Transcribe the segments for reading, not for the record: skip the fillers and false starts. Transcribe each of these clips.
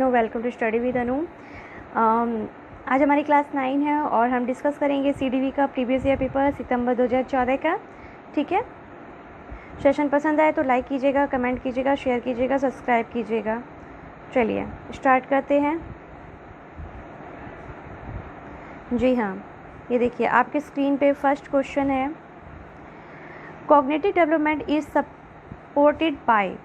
Anu, welcome to study with Anu. आज हमारी class 9 है और हम डिस्कस करेंगे CDV का प्रीवियस ईयर पेपर सितंबर 2014 का। ठीक है, सेशन पसंद आए तो लाइक कीजिएगा, कमेंट कीजिएगा, शेयर कीजिएगा, सब्सक्राइब कीजिएगा। चलिए स्टार्ट करते हैं। जी हाँ, ये देखिए आपके स्क्रीन पे फर्स्ट क्वेश्चन है, cognitive development is supported by.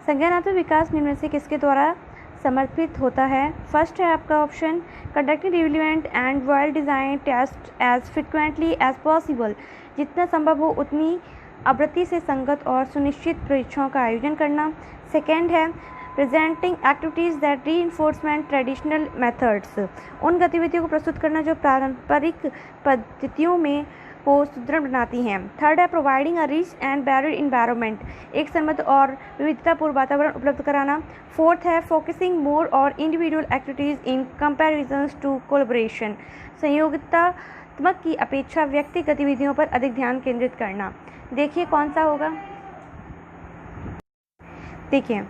संज्ञानात्मक विकास निम्न में से किसके द्वारा समर्थित होता है? फर्स्ट है आपका option, conducting relevant and well design test as frequently as possible. जितना संभव हो उतनी आवृत्ति से संगत और सुनिश्चित परीक्षाओं का आयोजन करना। सेकेंड है presenting activities that reinforcement traditional methods. उन गतिविधियों को प्रस्तुत करना जो पारंपरिक पद्धतियों में को सुदृढ़ बनाती हैं। थर्ड है providing a rich and varied environment, एक समृद्ध और विविधतापूर्ण वातावरण उपलब्ध कराना। फोर्थ है फोकसिंग मोर और individual activities in comparison to collaboration, संयोगितात्मक की अपेक्षा व्यक्ति गतिविधियों पर अधिक ध्यान केंद्रित करना। देखिए कौन सा होगा। देखिए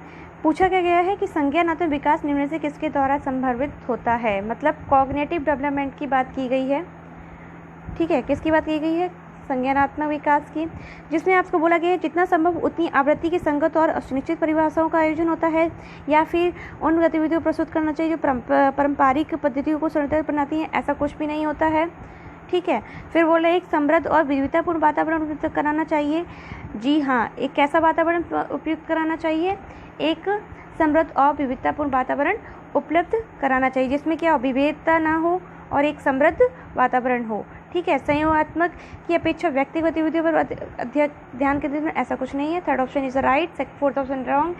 पूछा क्या गया है कि संज्ञानात्मक विकास निम्न में से किसके द्वारा संदर्भित होता है, मतलब कॉग्निटिव डेवलपमेंट की बात की गई है। ठीक है, किसकी बात की गई है? संज्ञानात्मक विकास की, जिसमें आपको बोला गया है जितना संभव उतनी आवृत्ति की संगत और सुनिश्चित परिभाषाओं का आयोजन होता है, या फिर उन गतिविधियों को प्रस्तुत करना चाहिए जो पारंपरिक पद्धतियों को सुनिश्चित बनाती हैं। ऐसा कुछ भी नहीं होता है। ठीक है, फिर बोले एक समृद्ध और विविधतापूर्ण वातावरण उपयुक्त कराना चाहिए। जी हाँ, एक कैसा वातावरण उपयुक्त कराना चाहिए? एक समृद्ध और विविधतापूर्ण वातावरण उपलब्ध कराना चाहिए, जिसमें क्या विभेदता ना हो और एक समृद्ध वातावरण हो। ठीक है, संयोगात्मक की अपेक्षा व्यक्तिगत गतिविधियों पर अधिक ध्यान केंद्रित करना, ऐसा कुछ नहीं है। Third option is right, fourth option wrong.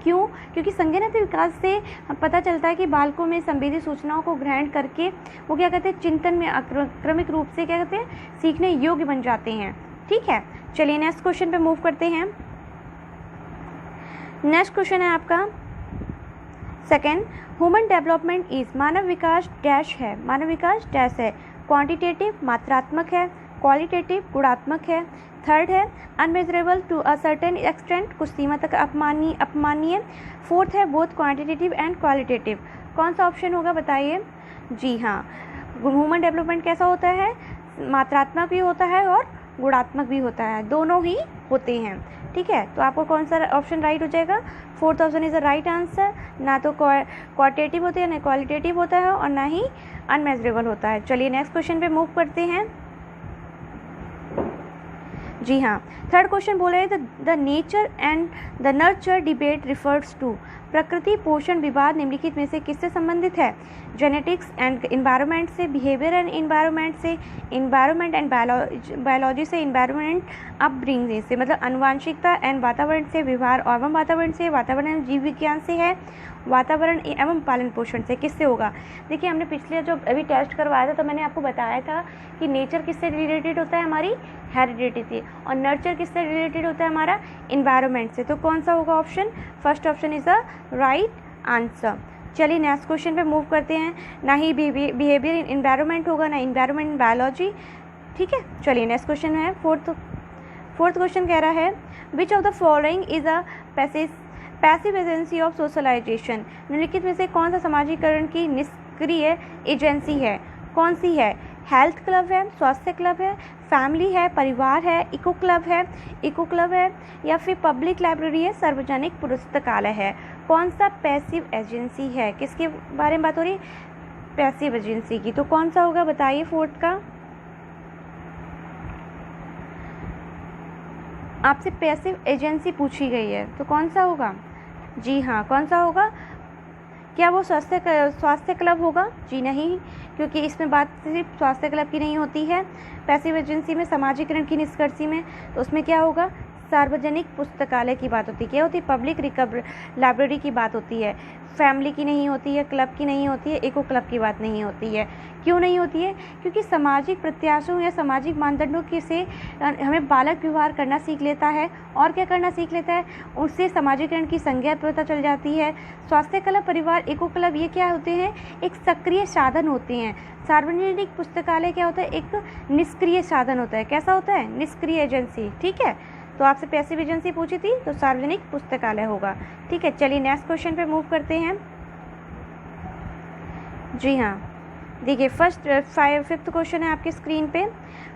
क्यों? क्योंकि संज्ञानात्मक विकास से पता चलता है कि बालकों में संवेदी सूचनाओं को ग्रहण करके वो क्या कहते हैं, चिंतन में क्रमिक रूप से क्या कहते हैं, सीखने योग्य बन जाते हैं। ठीक है, चलिए नेक्स्ट क्वेश्चन पे मूव करते हैं। नेक्स्ट क्वेश्चन है आपका second, human development is, Manav Vikas dash है, मानव विकास डैश है। क्वांटिटेटिव मात्रात्मक है, क्वालिटेटिव गुणात्मक है। थर्ड है unmeasurable to a certain extent, कुछ सीमा तक अपमानीय। फोर्थ है बोथ क्वांटिटेटिव एंड क्वालिटेटिव। कौन सा ऑप्शन होगा बताइए? जी हाँ, ह्यूमन डेवलपमेंट कैसा होता है? मात्रात्मक भी होता है और गुणात्मक भी होता है, दोनों ही होते हैं। ठीक है, तो आपको कौन सा ऑप्शन राइट हो जाएगा? Fourth option is the right answer. ना तो क्वांटिटेटिव होते हैं, ना क्वालिटेटिव होता है और ना ही अनमेजरेबल होता है। चलिए नेक्स्ट क्वेश्चन पे मूव करते हैं। जी हाँ, थर्ड क्वेश्चन बोल रहे हैं the nature and the nurture debate refers to. प्रकृति पोषण विवाद निम्नलिखित में से किससे संबंधित है? जेनेटिक्स एंड इन्वायरमेंट से, बिहेवियर एंड इन्वायरमेंट से, इन्वायरमेंट एंड बायोलॉजी से, इन्वायरमेंट अपब्रिंगिंग से, मतलब आनुवांशिकता एंड वातावरण से, व्यवहार एवं वातावरण से, वातावरण एवं जीव विज्ञान से है, वातावरण एवं पालन पोषण से। किससे होगा? देखिए हमने पिछले जो अभी टेस्ट करवाया था तो मैंने आपको बताया था कि नेचर किससे रिलेटेड होता है, हमारी हेरिडिटी से, और नर्चर किससे रिलेटेड होता है, हमारा इन्वायरमेंट से। तो कौन सा होगा option? First option is the right answer. चलिए नेक्स्ट क्वेश्चन पे मूव करते हैं। ना ही बिहेवियर इन्वायरमेंट होगा, ना इन्वायरमेंट बायोलॉजी। ठीक है, चलिए नेक्स्ट क्वेश्चन है फोर्थ क्वेश्चन कह रहा है which of the following is a passive agency of socialisation. निम्नलिखित में से कौन सा समाजीकरण की निष्क्रिय एजेंसी है? कौन सी है? हेल्थ क्लब है, स्वास्थ्य क्लब है, फैमिली है, परिवार है, इको क्लब है, या फिर पब्लिक लाइब्रेरी है, सार्वजनिक पुस्तकालय है। कौन सा पैसिव एजेंसी है? किसके बारे में बात हो रही है? पैसिव एजेंसी की। तो कौन सा होगा बताइए फोर्थ का? आपसे पैसिव एजेंसी पूछी गई है तो कौन सा होगा? जी हाँ, कौन सा होगा? क्या वो स्वास्थ्य क्लब होगा? जी नहीं, क्योंकि इसमें बात सिर्फ स्वास्थ्य क्लब की नहीं होती है। पैसिव एजेंसी में समाजीकरण की निष्कर्षी में तो उसमें क्या होगा? सार्वजनिक पुस्तकालय की बात होती है। क्या होती है? पब्लिक लाइब्रेरी की बात होती है। फैमिली की नहीं होती है, क्लब की नहीं होती है, इको क्लब की बात नहीं होती है। क्यों नहीं होती है? क्योंकि सामाजिक प्रत्याशों या सामाजिक मानदंडों के से हमें बालक व्यवहार करना सीख लेता है। और क्या करना सीख लेता है? उससे समाजीकरण की संज्ञा पता चल जाती है। स्वास्थ्य क्लब, परिवार, इको क्लब ये क्या होते हैं? एक सक्रिय साधन होते हैं। सार्वजनिक पुस्तकालय क्या होता है? एक निष्क्रिय साधन होता है। कैसा होता है? निष्क्रिय एजेंसी। ठीक है, तो आपसे पैसिव एजेंसी पूछी थी तो सार्वजनिक पुस्तकालय होगा। ठीक है, चलिए नेक्स्ट क्वेश्चन पे मूव करते हैं। जी हाँ, देखिए फिफ्थ क्वेश्चन है आपकी स्क्रीन पे।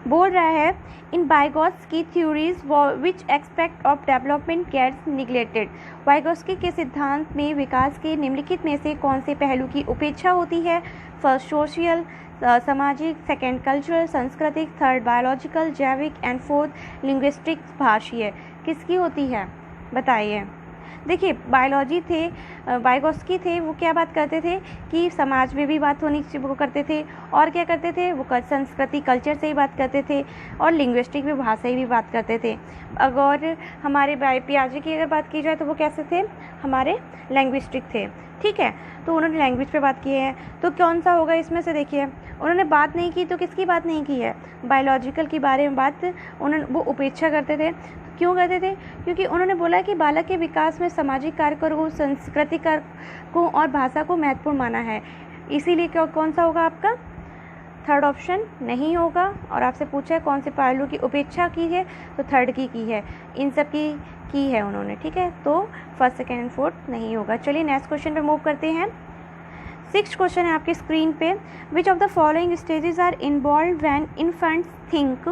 बोल रहा है in Vygotsky theories which aspect of development gets neglected. Vygotsky के सिद्धांत में विकास के निम्नलिखित में से कौन से पहलू की उपेक्षा होती है? फर्स्ट सोशल, सामाजिक, सेकेंड कल्चरल सांस्कृतिक, थर्ड बायोलॉजिकल जैविक एंड फोर्थ लिंग्विस्टिक भाषीय। किसकी होती है बताइए। देखिए बायोलॉजी थे, वाइगोत्स्की थे, वो क्या बात करते थे कि समाज में भी बात होनी वो करते थे, और क्या करते थे वो संस्कृति कल्चर से ही बात करते थे, और लिंग्विस्टिक भी भाषा ही भी बात करते थे। अगर हमारे पियाजे की अगर बात की जाए तो वो कैसे थे? हमारे लैंग्विस्टिक थे, ठीक है। तो उन्होंने लैंग्वेज पे बात की है, तो कौन सा होगा इसमें से? देखिए उन्होंने बात नहीं की, तो किसकी बात नहीं की है? बायोलॉजिकल के बारे में बात उन्होंने वो उपेक्षा करते थे। क्यों करते थे? क्योंकि उन्होंने बोला कि बालक के विकास में सामाजिक कारकों, सांस्कृतिक कारकों और भाषा को महत्वपूर्ण माना है। इसीलिए कौन सा होगा आपका? थर्ड ऑप्शन नहीं होगा। और आपसे पूछा है कौन से पहलू की उपेक्षा की है, तो थर्ड की है, इन सब की है उन्होंने, ठीक है। तो फर्स्ट, सेकेंड एंड फोर्थ नहीं होगा। चलिए नेक्स्ट क्वेश्चन पे मूव करते हैं। सिक्स्थ क्वेश्चन है आपकी स्क्रीन पे। Which of the following stages are involve when infants think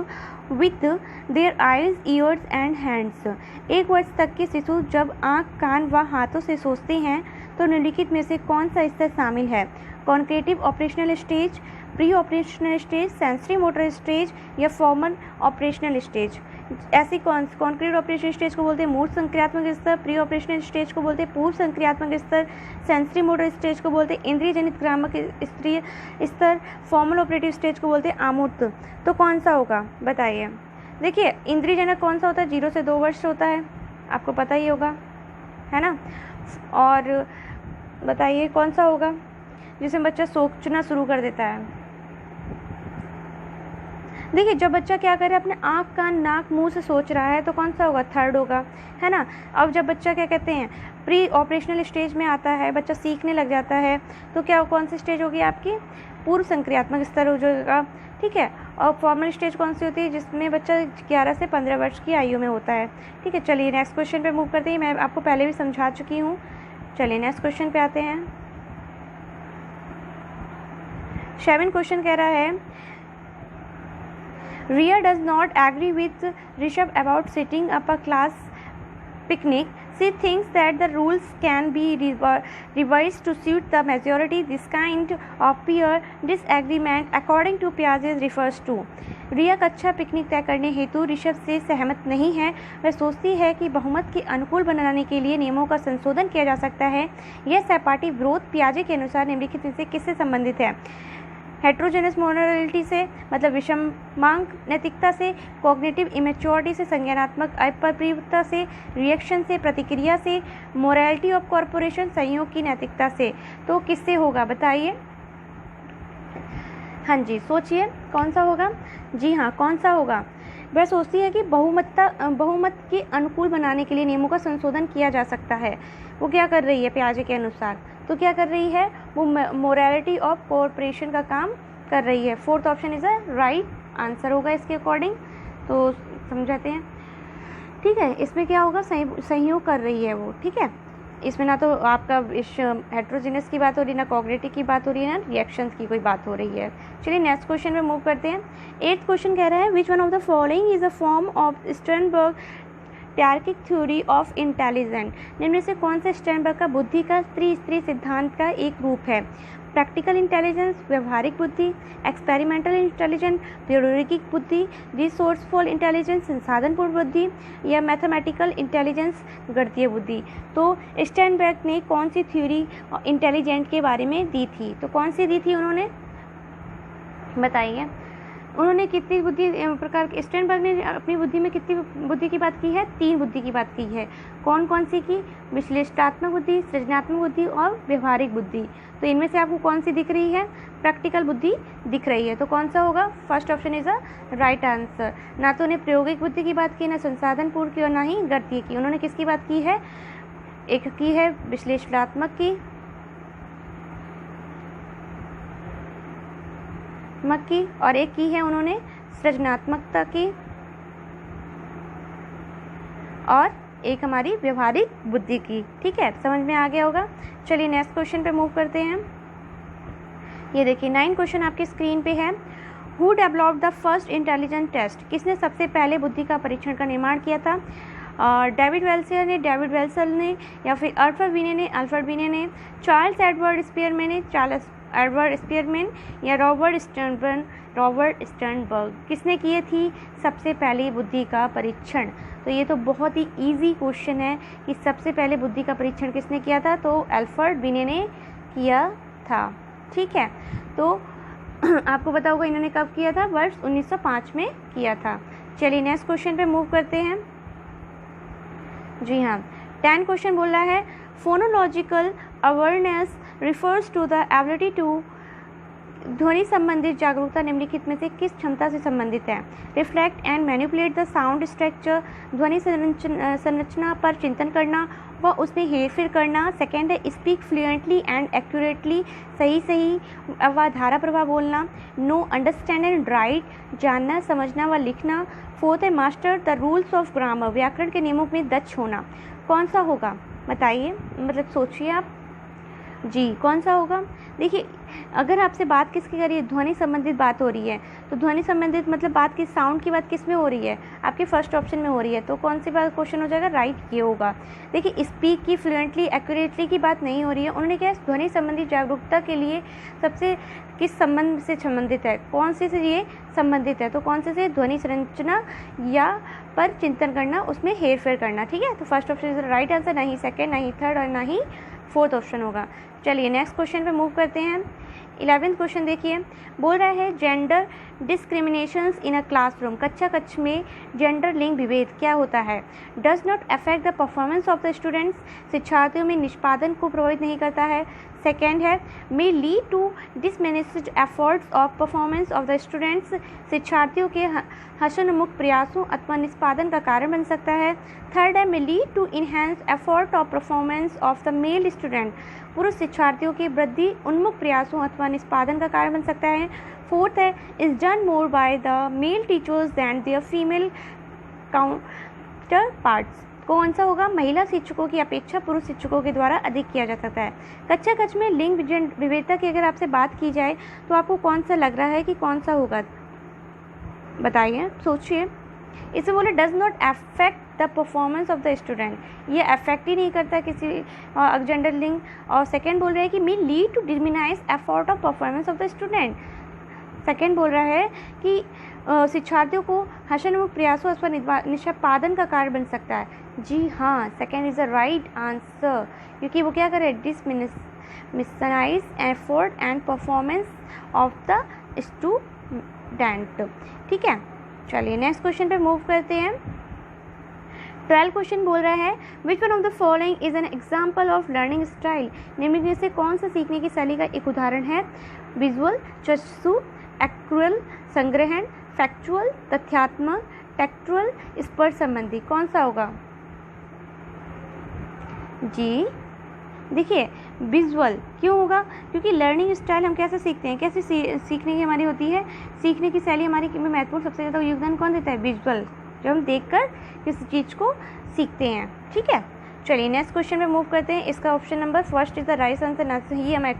with their eyes, ears and hands. 1 वर्ष तक के शिशु जब आँख, कान व हाथों से सोचते हैं तो निम्नलिखित में से कौन सा स्तर शामिल है? Concrete operational stage, pre operational stage, sensory motor stage या फॉर्मल ऑपरेशनल स्टेज। ऐसी कॉन्क्रीट ऑपरेशनल स्टेज को बोलते हैं मूर्त संक्रियात्मक स्तर, प्री ऑपरेशनल स्टेज को बोलते हैं पूर्व संक्रियात्मक स्तर, सेंसरी मोटर स्टेज को बोलते हैं इंद्रिय जनित क्रामक स्तर, फॉर्मल ऑपरेटिव स्टेज को बोलते हैं आमूर्त। तो कौन सा होगा बताइए। देखिए इंद्रिय जनक कौन सा होता है? 0 से 2 वर्ष होता है, आपको पता ही होगा, है ना। और बताइए कौन सा होगा जिसमें बच्चा सोचना शुरू कर देता है? देखिए जब बच्चा क्या करे, अपने आँख, कान, नाक, मुंह से सोच रहा है तो कौन सा होगा? थर्ड होगा, है ना। अब जब बच्चा क्या कहते हैं प्री ऑपरेशनल स्टेज में आता है, बच्चा सीखने लग जाता है, तो क्या कौन सी स्टेज होगी आपकी? पूर्व संक्रियात्मक स्तर हो जाएगा, ठीक है। और फॉर्मल स्टेज कौन सी होती है? जिसमें बच्चा 11 से 15 वर्ष की आयु में होता है, ठीक है। चलिए नेक्स्ट क्वेश्चन पे मूव करते हैं। मैं आपको पहले भी समझा चुकी हूँ। चलिए नेक्स्ट क्वेश्चन पे आते हैं। 7 क्वेश्चन कह रहा है Ria does not agree with Rishabh about setting up a class picnic. She thinks that the rules can be revised to suit the majority. This kind of peer disagreement, according to Piaget, refers to रिया कक्षा picnic तय करने हेतु ऋषभ से सहमत नहीं है। वह सोचती है कि बहुमत के अनुकूल बनाने के लिए नियमों का संशोधन किया जा सकता है। यह सहपाठी विरोध पियाजे के अनुसार निम्नलिखित में से किससे संबंधित है? हेट्रोजेनस मोरालिटी से, मतलब विषमांग नैतिकता से, कॉग्निटिव इमेच्योरिटी से, संज्ञानात्मक अपरिपक्वता से, रिएक्शन से, प्रतिक्रिया से, मोरालिटी ऑफ कॉर्पोरेशन, संयोग की नैतिकता से। तो किससे होगा बताइए। हाँ जी सोचिए कौन सा होगा। जी हाँ कौन सा होगा? वह सोचती है कि बहुमत के अनुकूल बनाने के लिए नियमों का संशोधन किया जा सकता है। वो क्या कर रही है पियाजे के अनुसार? तो क्या कर रही है वो? मोरालिटी ऑफ कॉर्पोरेशन का काम कर रही है। Fourth option is a right answer होगा इसके अकॉर्डिंग। तो समझाते हैं, ठीक है। इसमें क्या होगा? सहयोग कर रही है वो, ठीक है। इसमें ना तो आपका इस हेट्रोजीनस की बात हो रही है, ना कॉग्निटिव की बात हो रही है, ना रिएक्शंस की कोई बात हो रही है। चलिए नेक्स्ट क्वेश्चन पे मूव करते हैं। 8th क्वेश्चन कह रहा है which one of the following is a form of Sternberg टार्किक थ्योरी ऑफ इंटेलिजेंट। निम्न से कौन से स्टर्नबर्ग का बुद्धि का त्रिस्तरीय सिद्धांत का एक रूप है? प्रैक्टिकल इंटेलिजेंस, व्यवहारिक बुद्धि, एक्सपेरिमेंटल इंटेलिजेंस, प्रयोगिक बुद्धि, रिसोर्सफुल इंटेलिजेंस, संसाधनपूर्ण बुद्धि, या मैथमेटिकल इंटेलिजेंस, गणितीय बुद्धि। तो स्टर्नबर्ग ने कौन सी थ्योरी इंटेलिजेंट के बारे में दी थी? तो कौन सी दी थी उन्होंने बताइए। उन्होंने कितनी बुद्धि प्रकार की, स्टर्नबर्ग ने अपनी बुद्धि में कितनी बुद्धि की बात की है? 3 बुद्धि की बात की है। कौन कौन सी की? विश्लेषणात्मक बुद्धि, सृजनात्मक बुद्धि और व्यवहारिक बुद्धि। तो इनमें से आपको कौन सी दिख रही है? प्रैक्टिकल बुद्धि दिख रही है। तो कौन सा होगा? First option is a right answer. ना तो उन्हें प्रायोगिक बुद्धि की बात की, ना संसाधनपूर्ण की और ना ही गणितीय की। उन्होंने किसकी बात की है? एक की है विश्लेषणात्मक की और एक की है उन्होंने सृजनात्मकता की, और एक हमारी व्यवहारिक बुद्धि की, ठीक है। समझ में आ गया होगा। चलिए नेक्स्ट क्वेश्चन पे मूव करते हैं। ये देखिए 9 क्वेश्चन आपकी स्क्रीन पे है। Who developed the first intelligent test, किसने सबसे पहले बुद्धि का परीक्षण का निर्माण किया था? डेविड वेल्सल ने, या फिर अल्फ्रेड बिने ने, चार्ल्स एडवर्ड स्पीयरमैन या रॉबर्ट स्टर्नबर्ग, किसने किए थी सबसे पहले बुद्धि का परीक्षण? तो ये तो बहुत ही इजी क्वेश्चन है कि सबसे पहले बुद्धि का परीक्षण किसने किया था, तो अल्फ्रेड बिने ने किया था। ठीक है, तो आपको पता होगा इन्होंने कब किया था, वर्ष 1905 में किया था। चलिए नेक्स्ट क्वेश्चन पे मूव करते हैं। जी हाँ, 10 क्वेश्चन बोल रहा है phonological awareness refers to the ability to, ध्वनि संबंधित जागरूकता निम्नलिखित में से किस क्षमता से संबंधित है? Reflect and manipulate the sound structure, ध्वनि संरचना पर चिंतन करना व उसमें हेरफेर करना। सेकेंड है स्पीक फ्लुएंटली एंड एक्यूरेटली, सही व धारा प्रवाह बोलना। नो, अंडरस्टैंड एंड राइट, जानना समझना व लिखना। फोर्थ है master the rules of grammar, व्याकरण के नियमों में दक्ष होना। कौन सा होगा बताइए, मतलब सोचिए आप जी, कौन सा होगा? देखिए अगर आपसे बात किसकी करिए, ध्वनि संबंधित बात हो रही है, तो ध्वनि संबंधित मतलब बात किस, साउंड की बात किस में हो रही है? आपके फर्स्ट ऑप्शन में हो रही है, तो कौन सी बात क्वेश्चन हो जाएगा? राइट ये होगा। देखिए स्पीक की, फ्लुएंटली, एक्यूरेटली की बात नहीं हो रही है, उन्होंने क्या ध्वनि संबंधित जागरूकता के लिए सबसे किस संबंध से संबंधित है, कौन से ये संबंधित है, तो कौन से ध्वनि संरचना या पर चिंतन करना, उसमें हेरफेर करना। ठीक है, तो first option is right answer, ना ही सेकेंड, ना ही थर्ड और ना ही फोर्थ ऑप्शन होगा। चलिए नेक्स्ट क्वेश्चन पे मूव करते हैं। 11th क्वेश्चन देखिए, बोल रहा है gender discriminations in a classroom, कक्षा कक्ष में जेंडर लिंग विभेद क्या होता है? Does not affect the performance of the students, शिक्षार्थियों में निष्पादन को प्रभावित नहीं करता है। सेकेंड है may lead to diminished efforts of performance of the students, शिक्षार्थियों के हसनमुख प्रयासों अथवा निष्पादन का कारण बन सकता है। थर्ड है may lead to enhance effort of performance of the male student, पुरुष शिक्षार्थियों के वृद्धि उन्मुख प्रयासों अथवा निष्पादन का कारण बन सकता है। फोर्थ है is done more by the male teachers than their female counterparts, कौन सा होगा? महिला शिक्षकों की अपेक्षा पुरुष शिक्षकों के द्वारा अधिक किया जा सकता है। कक्षा कक्ष में लिंग विभेदता की अगर आपसे बात की जाए तो आपको कौन सा लग रहा है कि कौन सा होगा, बताइए, सोचिए। इसमें बोले does not affect the performance of the student, ये अफेक्ट ही नहीं करता किसी जेंडर लिंग। और सेकेंड बोल रहा है कि may lead to diminish effort of performance of the student, second बोल रहा है कि शिक्षार्थियों को हसनमुख प्रयासों अथवा निष्पादन का कारण बन सकता है। जी हाँ, second is the right answer, क्योंकि वो क्या करे, diminish effort and performance of the student. ठीक है, चलिए नेक्स्ट क्वेश्चन पे मूव करते हैं। 12 क्वेश्चन बोल रहा है which one of the following is an example of learning style, निम्नलिखित में से कौन सा सीखने की शैली का एक उदाहरण है? विजुअल, चक्षु, एक्रुअल, संग्रहण, फैक्चुअल, तथ्यात्मक, टेक्चुअल, स्पर्श संबंधी, कौन सा होगा? जी देखिए विजुअल क्यों होगा, क्योंकि लर्निंग स्टाइल हम कैसे सीखते हैं, कैसे सीखने की हमारी होती है, सीखने की शैली हमारी में महत्वपूर्ण सबसे ज़्यादा योगदान कौन देता है? विजुअल, जब हम देखकर किसी चीज़ को सीखते हैं। ठीक है, चलिए नेक्स्ट क्वेश्चन पे मूव करते हैं। इसका option number first is the right answer, ना ही हम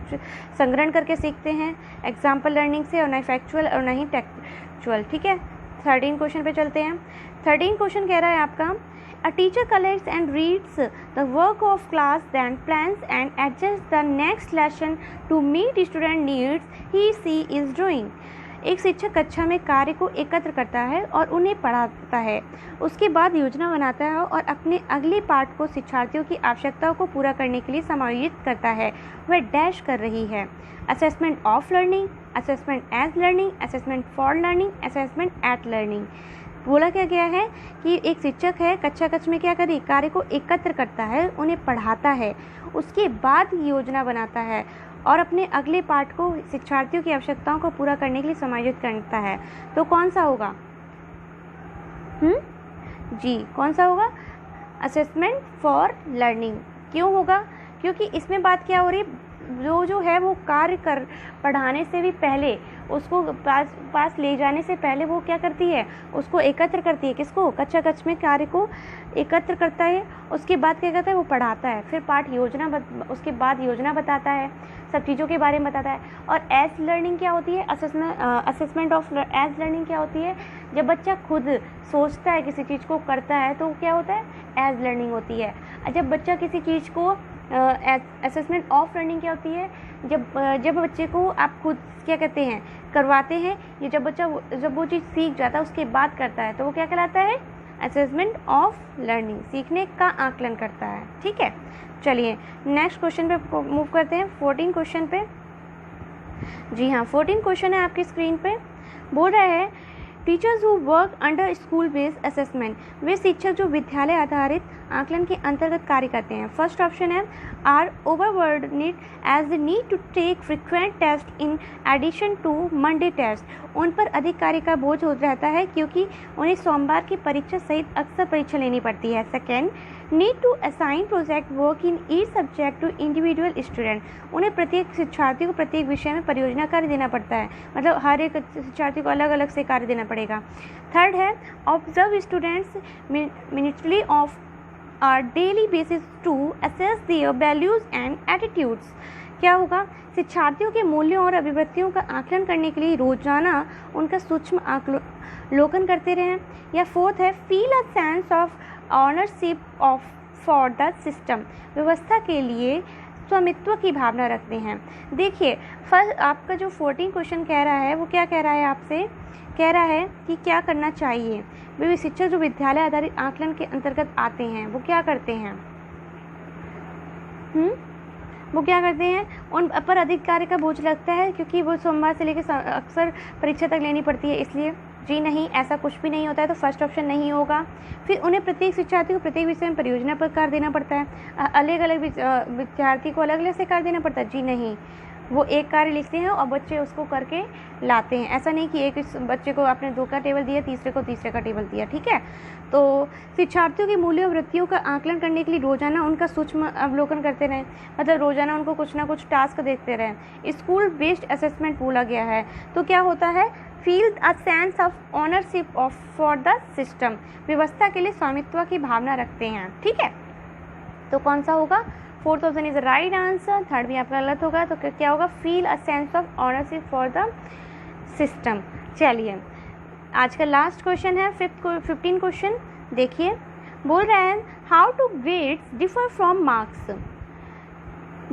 संग्रहण करके सीखते हैं एग्जाम्पल लर्निंग से, और ना ही फैक्चुअल और ना ही टेक्चुअल। ठीक है, 13 क्वेश्चन पे चलते हैं। 13 क्वेश्चन कह रहा है आपका A teacher collects and reads the work of class, then plans and adjusts the next lesson to meet student needs he is doing. एक शिक्षक कक्षा में कार्य को एकत्र करता है और उन्हें पढ़ाता है, उसके बाद योजना बनाता है और अपने अगले पाठ को शिक्षार्थियों की आवश्यकताओं को पूरा करने के लिए समायोजित करता है। वह डैश कर रही है। Assessment of learning, assessment as learning, assessment for learning, assessment at learning. बोला क्या गया है कि एक शिक्षक है, कक्षा कक्ष में क्या करे, कार्य को एकत्र करता है, उन्हें पढ़ाता है, उसके बाद योजना बनाता है और अपने अगले पाठ को शिक्षार्थियों की आवश्यकताओं को पूरा करने के लिए समायोजित करता है। तो कौन सा होगा? जी कौन सा होगा? Assessment for learning. क्यों होगा? क्योंकि इसमें बात क्या हो रही है, जो है वो कार्य कर पढ़ाने से भी पहले, उसको पास ले जाने से पहले वो क्या करती है, उसको एकत्र करती है। किसको? कक्षा कक्ष में कार्य को एकत्र करता है, उसके बाद क्या करता है, वो पढ़ाता है, फिर पाठ योजना उसके बाद योजना बताता है, सब चीज़ों के बारे में बताता है। और एज लर्निंग क्या होती है, असेसमेंट ऑफ एज लर्निंग क्या होती है, जब बच्चा खुद सोचता है किसी चीज़ को करता है तो क्या होता है, एज लर्निंग होती है। जब बच्चा किसी चीज़ को असेसमेंट ऑफ लर्निंग क्या होती है, जब बच्चे को आप खुद क्या कहते हैं करवाते हैं, ये जब वो चीज़ सीख जाता है उसके बाद करता है तो वो क्या कहलाता है, असेसमेंट ऑफ लर्निंग, सीखने का आकलन करता है। ठीक है, चलिए नेक्स्ट क्वेश्चन पे मूव करते हैं, 14 क्वेश्चन पे। जी हाँ, 14 क्वेश्चन है आपकी स्क्रीन पे। बोल रहा है teachers who work under school based assessment, वे शिक्षक जो विद्यालय आधारित आकलन के अंतर्गत कार्य करते हैं। फर्स्ट ऑप्शन है are overburdened as the need to take frequent test in addition to Monday test, उन पर अधिक कार्य का बोझ हो रहता है क्योंकि उन्हें सोमवार की परीक्षा सहित अक्सर परीक्षा लेनी पड़ती है। Second, need to assign project work in each subject to individual student, उन्हें प्रत्येक शिक्षार्थी को प्रत्येक विषय में परियोजना कार्य देना पड़ता है, मतलब हर एक शिक्षार्थी को अलग अलग से कार्य देना पड़ेगा। थर्ड है observe students minutely of are daily basis to assess their values and attitudes, क्या होगा, शिक्षार्थियों के मूल्यों और अभिवृत्तियों का आकलन करने के लिए रोजाना उनका सूक्ष्म आकलन करते रहें। या फोर्थ है feel a sense of ownership of for the system, व्यवस्था के लिए स्वामित्व की भावना रखते हैं। देखिए फर्स्ट आपका जो 14 क्वेश्चन कह रहा है वो क्या कह रहा है, आपसे कह रहा है कि क्या करना चाहिए। वे शिक्षक जो विद्यालय आधारित आकलन के अंतर्गत आते हैं वो क्या करते हैं, वो क्या करते हैं, उन पर अधिक कार्य का बोझ लगता है क्योंकि वो सोमवार से लेकर अक्सर परीक्षा तक लेनी पड़ती है, इसलिए जी नहीं, ऐसा कुछ भी नहीं होता है, तो फर्स्ट ऑप्शन नहीं होगा। फिर उन्हें प्रत्येक शिक्षार्थी को प्रत्येक विषय में परियोजना पर कार्य देना पड़ता है, अलग अलग विद्यार्थी को अलग अलग से कार्य देना पड़ता है, जी नहीं, वो एक कार्य लिखते हैं और बच्चे उसको करके लाते हैं। ऐसा नहीं कि एक बच्चे को आपने 2 का टेबल दिया, तीसरे को तीसरे का टेबल दिया। ठीक है, तो शिक्षार्थियों के मूल्यों वृत्तियों का आकलन करने के लिए रोजाना उनका सूक्ष्म अवलोकन करते रहें, मतलब रोजाना उनको कुछ ना कुछ टास्क देखते रहें। स्कूल बेस्ड असेसमेंट बोला गया है तो क्या होता है, feel a sense of ownership of for the system, व्यवस्था के लिए स्वामित्व की भावना रखते हैं। ठीक है, तो कौन सा होगा, 4th option is right answer. Third भी आपका गलत होगा, तो क्या होगा, feel a sense of ownership for the system. चलिए आज का लास्ट क्वेश्चन है 15 क्वेश्चन। देखिए बोल रहा है how two grades differ from marks,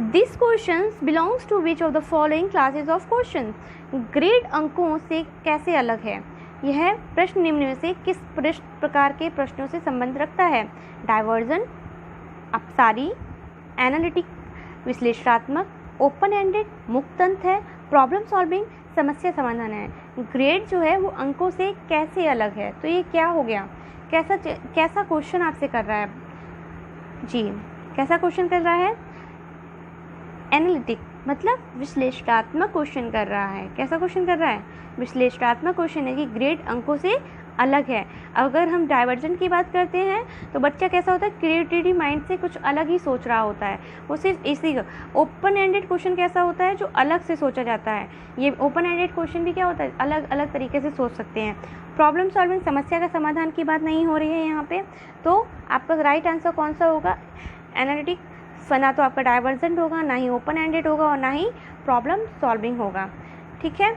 this question belongs to which of the following classes of question, grade अंकों से कैसे अलग है, यह प्रश्न निम्न में से किस प्रकार के प्रश्नों से संबंध रखता है, डाइवर्जन, अपसारी, एनालिटिक, विश्लेषणात्मक, ओपन एंडेड, मुक्तंत है, प्रॉब्लम सॉल्विंग, समस्या समाधान है। ग्रेड जो है वो अंकों से कैसे अलग है, तो ये क्या हो गया, कैसा क्वेश्चन आपसे कर रहा है जी, कैसा क्वेश्चन कर रहा है, एनालिटिक मतलब विश्लेषणात्मक क्वेश्चन कर रहा है। कैसा क्वेश्चन कर रहा है, विश्लेषणात्मक क्वेश्चन है कि ग्रेड अंकों से अलग है। अगर हम डाइवर्जन की बात करते हैं तो बच्चा कैसा होता है, क्रिएटिविटी माइंड से कुछ अलग ही सोच रहा होता है, वो सिर्फ इसी का। ओपन एंडेड क्वेश्चन कैसा होता है, जो अलग से सोचा जाता है, ये ओपन एंडेड क्वेश्चन भी क्या होता है, अलग अलग तरीके से सोच सकते हैं। प्रॉब्लम सॉल्विंग, समस्या का समाधान की बात नहीं हो रही है यहाँ पे, तो आपका राइट आंसर कौन सा होगा, एनालिटिक, ना तो आपका डाइवर्जेंट होगा, ना ही ओपन एंडेड होगा और ना ही प्रॉब्लम सॉल्विंग होगा। ठीक है,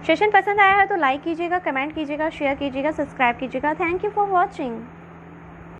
सेशन पसंद आया है तो लाइक कीजिएगा, कमेंट कीजिएगा, शेयर कीजिएगा, सब्सक्राइब कीजिएगा। Thank you for watching.